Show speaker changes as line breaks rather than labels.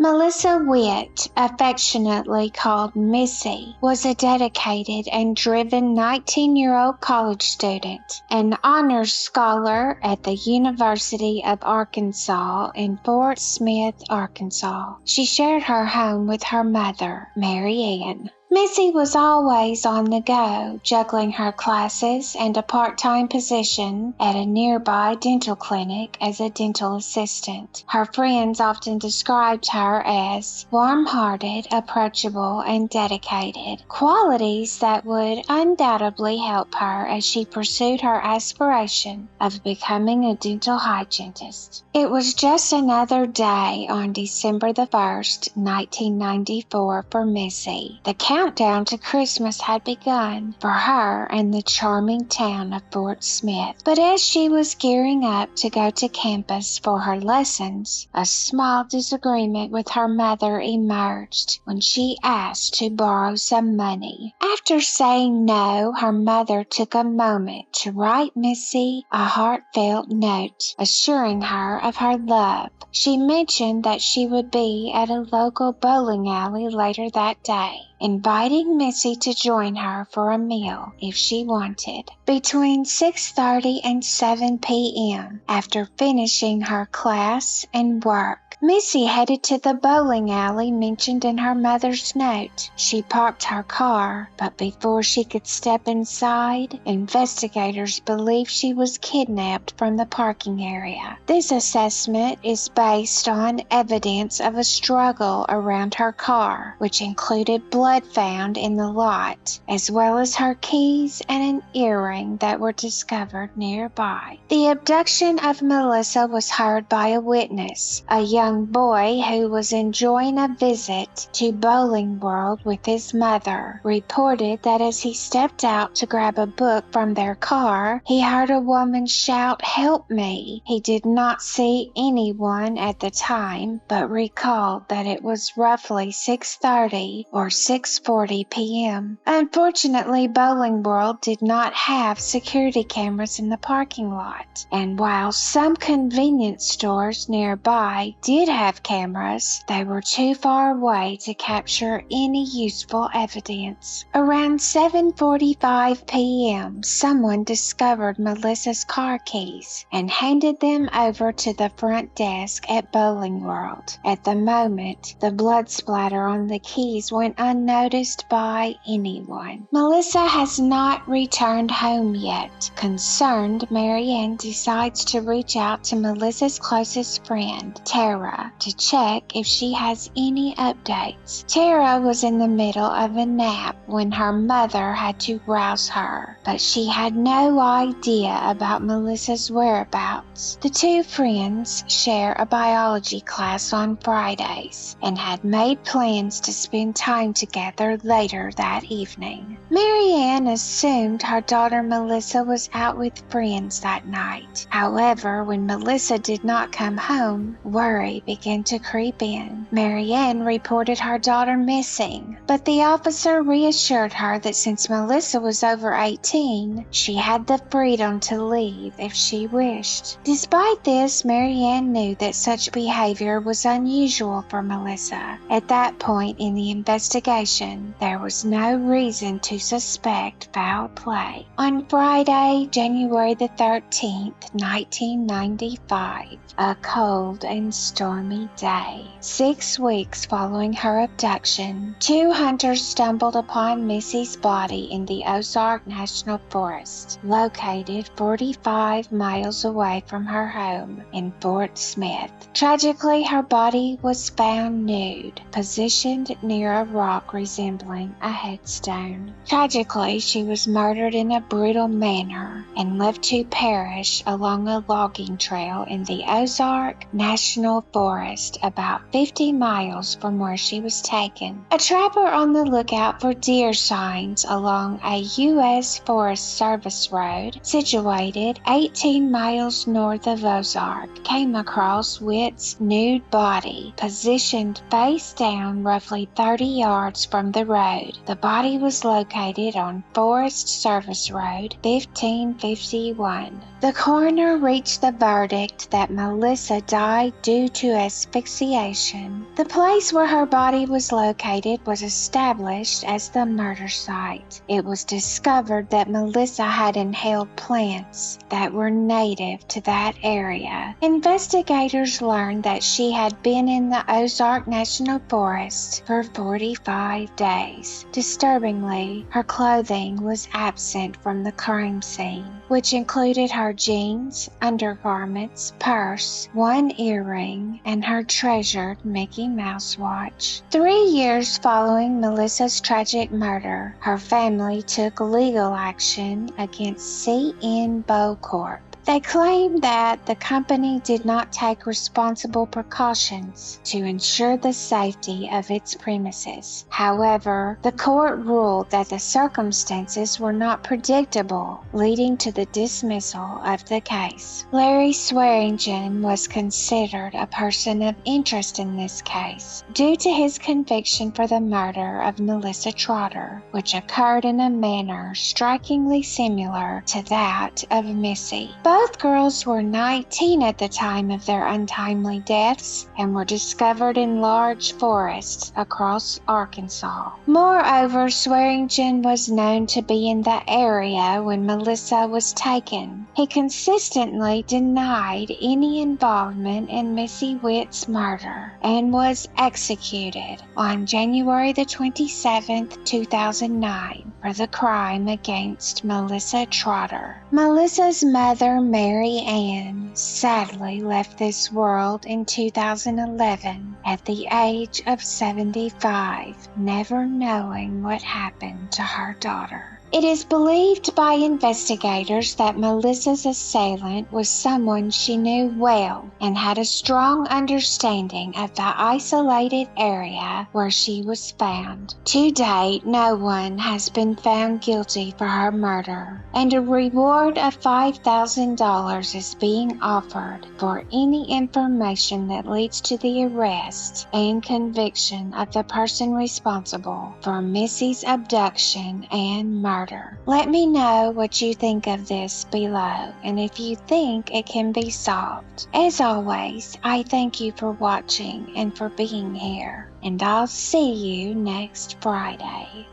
Melissa Witt, affectionately called Missy, was a dedicated and driven 19-year-old college student, an honors scholar at the University of Arkansas in Fort Smith, Arkansas. She shared her home with her mother, Mary Ann. Missy was always on the go, juggling her classes and a part-time position at a nearby dental clinic as a dental assistant. Her friends often described her as warm-hearted, approachable, and dedicated, qualities that would undoubtedly help her as she pursued her aspiration of becoming a dental hygienist. It was just another day on December the 1st, 1994 for Missy. The countdown to Christmas had begun for her and the charming town of Fort Smith. But as she was gearing up to go to campus for her lessons, a small disagreement with her mother emerged when she asked to borrow some money. After saying no, her mother took a moment to write Missy a heartfelt note, assuring her of her love. She mentioned that she would be at a local bowling alley later that day, inviting Missy to join her for a meal if she wanted. Between 6:30 and 7 p.m., after finishing her class and work, Missy headed to the bowling alley mentioned in her mother's note. She parked her car, but before she could step inside, investigators believe she was kidnapped from the parking area. This assessment is based on evidence of a struggle around her car, which included blood found in the lot, as well as her keys and an earring that were discovered nearby. The abduction of Melissa was heard by a witness, a young boy who was enjoying a visit to Bowling World with his mother, reported that as he stepped out to grab a book from their car, he heard a woman shout, "Help me!" He did not see anyone at the time, but recalled that it was roughly 6:30 or 6:40 p.m. Unfortunately, Bowling World did not have security cameras in the parking lot, and while some convenience stores nearby did have cameras, they were too far away to capture any useful evidence. Around 7:45 p.m., someone discovered Melissa's car keys and handed them over to the front desk at Bowling World. At the moment, the blood splatter on the keys went unnoticed by anyone. Melissa has not returned home yet. Concerned, Mary Ann decides to reach out to Melissa's closest friend, Tara, to check if she has any updates. Tara was in the middle of a nap when her mother had to rouse her, but she had no idea about Melissa's whereabouts. The two friends share a biology class on Fridays and had made plans to spend time together later that evening. Mary Ann assumed her daughter Melissa was out with friends that night. However, when Melissa did not come home, worry began to creep in. Mary Ann reported her daughter missing, but the officer reassured her that since Melissa was over 18, she had the freedom to leave if she wished. Despite this, Mary Ann knew that such behavior was unusual for Melissa. At that point in the investigation, there was no reason to suspect foul play. On Friday, January the 13th, 1995, a cold and stormy day. 6 weeks following her abduction, 2 hunters stumbled upon Missy's body in the Ozark National Forest, located 45 miles away from her home in Fort Smith. Tragically, her body was found nude, positioned near a rock resembling a headstone. Tragically, she was murdered in a brutal manner and left to perish along a logging trail in the Ozark National Forest about 50 miles from where she was taken. A trapper on the lookout for deer signs along a U.S. Forest Service road situated 18 miles north of Ozark came across Witt's nude body, positioned face down roughly 30 yards from the road. The body was located on Forest Service Road 1551. The coroner reached the verdict that Melissa died due to to asphyxiation. The place where her body was located was established as the murder site. It was discovered that Melissa had inhaled plants that were native to that area. Investigators learned that she had been in the Ozark National Forest for 45 days. Disturbingly, her clothing was absent from the crime scene, which included her jeans, undergarments, purse, one earring, and her treasured Mickey Mouse watch. 3 years following Melissa's tragic murder, her family took legal action against CN Bow Corp. They claimed that the company did not take responsible precautions to ensure the safety of its premises. However, the court ruled that the circumstances were not predictable, leading to the dismissal of the case. Larry Swearingen was considered a person of interest in this case due to his conviction for the murder of Melissa Trotter, which occurred in a manner strikingly similar to that of Missy. Both girls were 19 at the time of their untimely deaths and were discovered in large forests across Arkansas. Moreover, Swearingen was known to be in the area when Melissa was taken. He consistently denied any involvement in Missy Witt's murder and was executed on January the 27th, 2009 for the crime against Melissa Trotter. Melissa's mother, Mary Ann, sadly left this world in 2011 at the age of 75, never knowing what happened to her daughter. It is believed by investigators that Melissa's assailant was someone she knew well and had a strong understanding of the isolated area where she was found. To date, no one has been found guilty for her murder, and a reward of $5,000 is being offered for any information that leads to the arrest and conviction of the person responsible for Missy's abduction and murder. Let me know what you think of this below and if you think it can be solved. As always, I thank you for watching and for being here, and I'll see you next Friday.